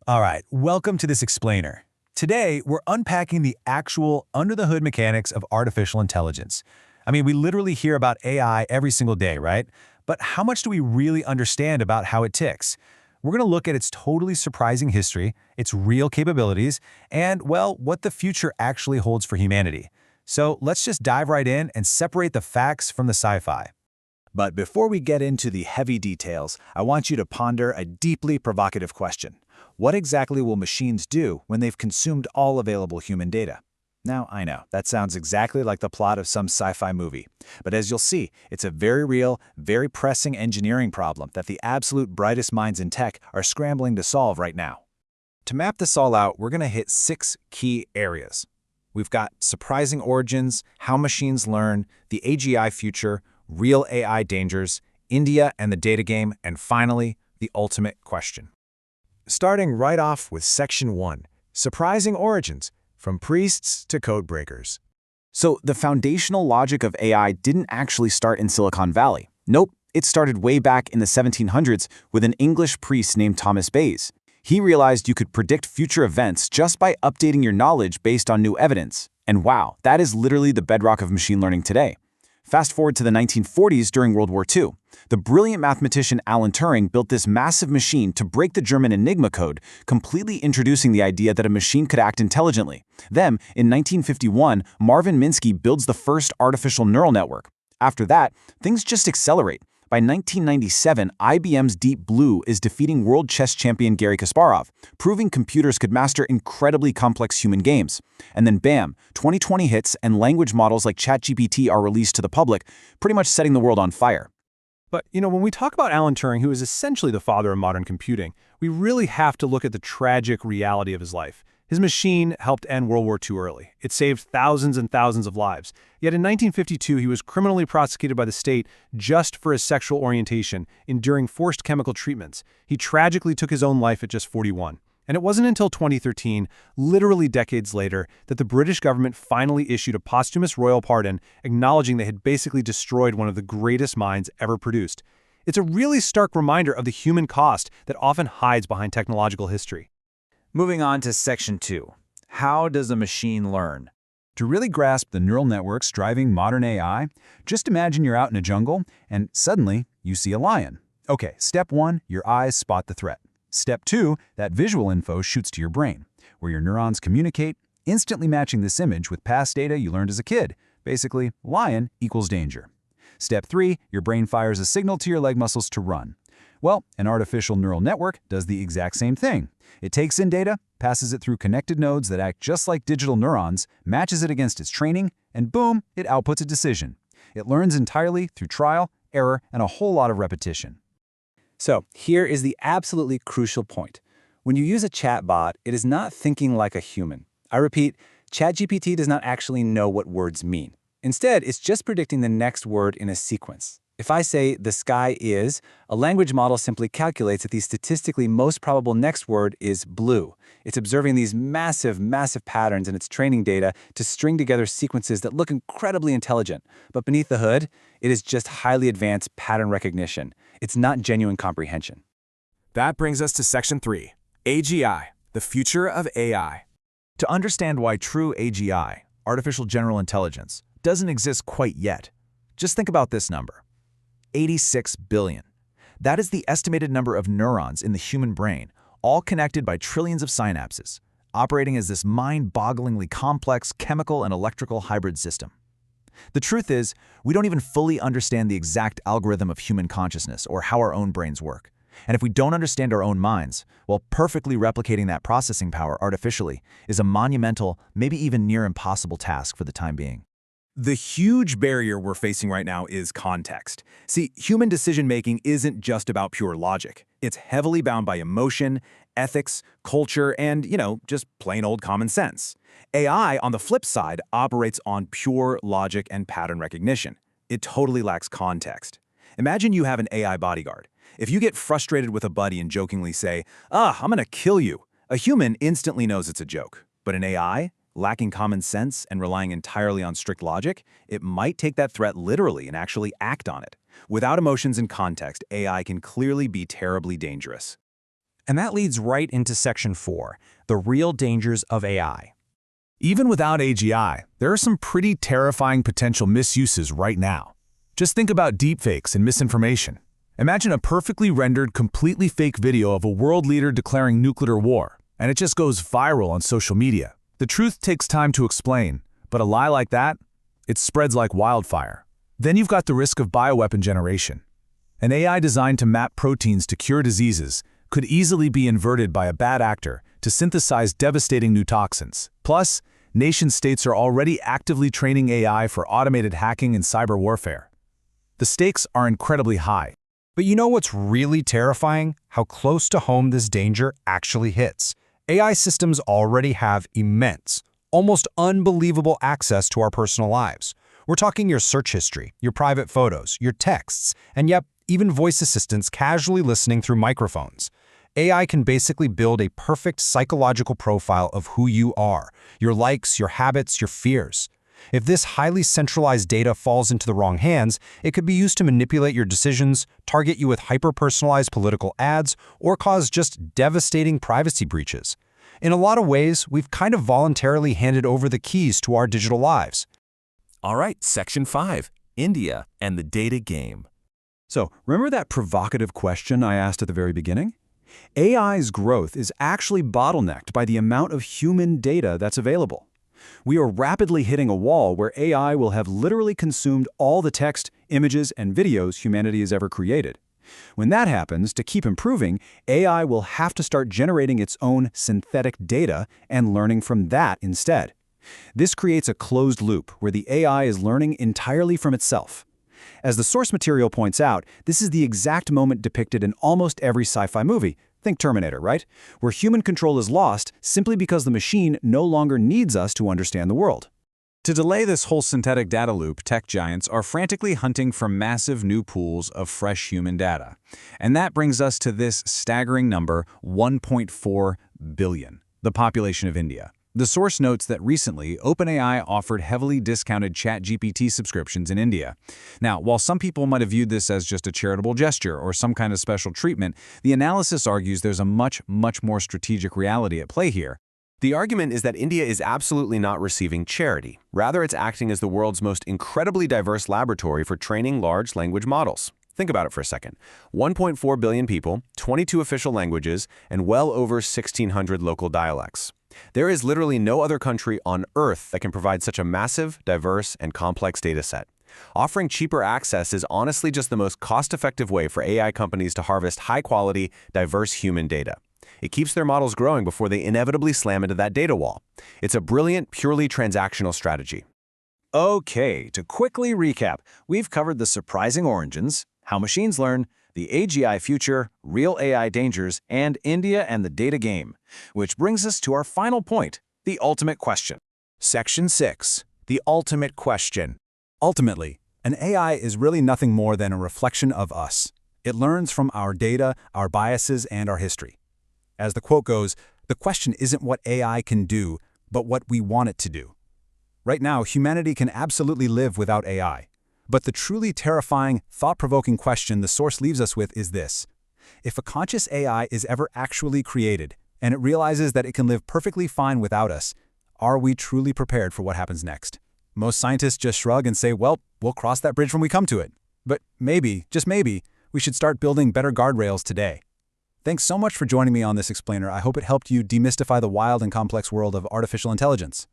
All right, welcome to this explainer. Today, we're unpacking the actual under-the-hood mechanics of artificial intelligence. I mean, we literally hear about AI every single day, right? But how much do we really understand about how it ticks? We're going to look at its totally surprising history, its real capabilities, and, well, what the future actually holds for humanity. So let's just dive right in and separate the facts from the sci-fi. But before we get into the heavy details, I want you to ponder a deeply provocative question. What exactly will machines do when they've consumed all available human data? Now, I know, that sounds exactly like the plot of some sci-fi movie. But as you'll see, it's a very real, very pressing engineering problem that the absolute brightest minds in tech are scrambling to solve right now. To map this all out, we're going to hit 6 key areas. We've got surprising origins, how machines learn, the AGI future, real AI dangers, India and the data game, and finally, the ultimate question. Starting right off with Section 1, Surprising Origins, from priests to code breakers. So the foundational logic of AI didn't actually start in Silicon Valley. Nope, it started way back in the 1700s with an English priest named Thomas Bayes. He realized you could predict future events just by updating your knowledge based on new evidence. And wow, that is literally the bedrock of machine learning today. Fast forward to the 1940s during World War II. The brilliant mathematician Alan Turing built this massive machine to break the German Enigma code, completely introducing the idea that a machine could act intelligently. Then, in 1951, Marvin Minsky builds the first artificial neural network. After that, things just accelerate. By 1997, IBM's Deep Blue is defeating world chess champion Garry Kasparov, proving computers could master incredibly complex human games. And then bam, 2020 hits and language models like ChatGPT are released to the public, pretty much setting the world on fire. But, when we talk about Alan Turing, who is essentially the father of modern computing, we really have to look at the tragic reality of his life. His machine helped end World War II early. It saved thousands and thousands of lives. Yet in 1952, he was criminally prosecuted by the state just for his sexual orientation, enduring forced chemical treatments. He tragically took his own life at just 41. And it wasn't until 2013, literally decades later, that the British government finally issued a posthumous royal pardon, acknowledging they had basically destroyed one of the greatest minds ever produced. It's a really stark reminder of the human cost that often hides behind technological history. Moving on to Section 2. How does a machine learn? To really grasp the neural networks driving modern AI, just imagine you're out in a jungle and suddenly you see a lion. Okay, step 1, your eyes spot the threat. Step 2, that visual info shoots to your brain, where your neurons communicate, instantly matching this image with past data you learned as a kid. Basically, lion equals danger. Step 3, your brain fires a signal to your leg muscles to run. Well, an artificial neural network does the exact same thing. It takes in data, passes it through connected nodes that act just like digital neurons, matches it against its training, and boom, it outputs a decision. It learns entirely through trial, error, and a whole lot of repetition. So here is the absolutely crucial point. When you use a chatbot, it is not thinking like a human. I repeat, ChatGPT does not actually know what words mean. Instead, it's just predicting the next word in a sequence. If I say, the sky is, a language model simply calculates that the statistically most probable next word is blue. It's observing these massive, massive patterns in its training data to string together sequences that look incredibly intelligent. But beneath the hood, it is just highly advanced pattern recognition. It's not genuine comprehension. That brings us to Section 3, AGI, the future of AI. To understand why true AGI, artificial general intelligence, doesn't exist quite yet, just think about this number. 86 billion. That is the estimated number of neurons in the human brain, all connected by trillions of synapses, operating as this mind-bogglingly complex chemical and electrical hybrid system. The truth is, we don't even fully understand the exact algorithm of human consciousness or how our own brains work. And if we don't understand our own minds, well, perfectly replicating that processing power artificially is a monumental, maybe even near impossible task for the time being. The huge barrier we're facing right now is context. See, human decision-making isn't just about pure logic. It's heavily bound by emotion, ethics, culture, and, just plain old common sense. AI, on the flip side, operates on pure logic and pattern recognition. It totally lacks context. Imagine you have an AI bodyguard. If you get frustrated with a buddy and jokingly say, I'm gonna kill you," a human instantly knows it's a joke. But an AI, lacking common sense and relying entirely on strict logic, it might take that threat literally and actually act on it. Without emotions and context, AI can clearly be terribly dangerous. And that leads right into Section 4, the real dangers of AI. Even without AGI, there are some pretty terrifying potential misuses right now. Just think about deepfakes and misinformation. Imagine a perfectly rendered, completely fake video of a world leader declaring nuclear war, and it just goes viral on social media. The truth takes time to explain, but a lie like that, it spreads like wildfire. Then you've got the risk of bioweapon generation. An AI designed to map proteins to cure diseases could easily be inverted by a bad actor to synthesize devastating new toxins. Plus, nation-states are already actively training AI for automated hacking and cyber warfare. The stakes are incredibly high. But you know what's really terrifying? How close to home this danger actually hits. AI systems already have immense, almost unbelievable access to our personal lives. We're talking your search history, your private photos, your texts, and yep, even voice assistants casually listening through microphones. AI can basically build a perfect psychological profile of who you are, your likes, your habits, your fears. If this highly centralized data falls into the wrong hands, it could be used to manipulate your decisions, target you with hyper-personalized political ads, or cause just devastating privacy breaches. In a lot of ways, we've kind of voluntarily handed over the keys to our digital lives. All right, Section 5, India and the data game. So, remember that provocative question I asked at the very beginning? AI's growth is actually bottlenecked by the amount of human data that's available. We are rapidly hitting a wall where AI will have literally consumed all the text, images, and videos humanity has ever created. When that happens, to keep improving, AI will have to start generating its own synthetic data and learning from that instead. This creates a closed loop where the AI is learning entirely from itself. As the source material points out, this is the exact moment depicted in almost every sci-fi movie. Think Terminator, right? Where human control is lost simply because the machine no longer needs us to understand the world. To delay this whole synthetic data loop, tech giants are frantically hunting for massive new pools of fresh human data. And that brings us to this staggering number, 1.4 billion, the population of India. The source notes that recently, OpenAI offered heavily discounted ChatGPT subscriptions in India. Now, while some people might have viewed this as just a charitable gesture or some kind of special treatment, the analysis argues there's a much more strategic reality at play here. The argument is that India is absolutely not receiving charity. Rather, it's acting as the world's most incredibly diverse laboratory for training large language models. Think about it for a second. 1.4 billion people, 22 official languages, and well over 1,600 local dialects. There is literally no other country on Earth that can provide such a massive, diverse, and complex data set. Offering cheaper access is honestly just the most cost-effective way for AI companies to harvest high-quality, diverse human data. It keeps their models growing before they inevitably slam into that data wall. It's a brilliant, purely transactional strategy. Okay, to quickly recap, we've covered the surprising origins, how machines learn, the AGI future, real AI dangers, and India and the data game. Which brings us to our final point, the ultimate question. Section 6. The ultimate question. Ultimately, an AI is really nothing more than a reflection of us. It learns from our data, our biases, and our history. As the quote goes, the question isn't what AI can do, but what we want it to do. Right now, humanity can absolutely live without AI. But the truly terrifying, thought-provoking question the source leaves us with is this. If a conscious AI is ever actually created, and it realizes that it can live perfectly fine without us, are we truly prepared for what happens next? Most scientists just shrug and say, well, we'll cross that bridge when we come to it. But maybe, just maybe, we should start building better guardrails today. Thanks so much for joining me on this explainer. I hope it helped you demystify the wild and complex world of artificial intelligence.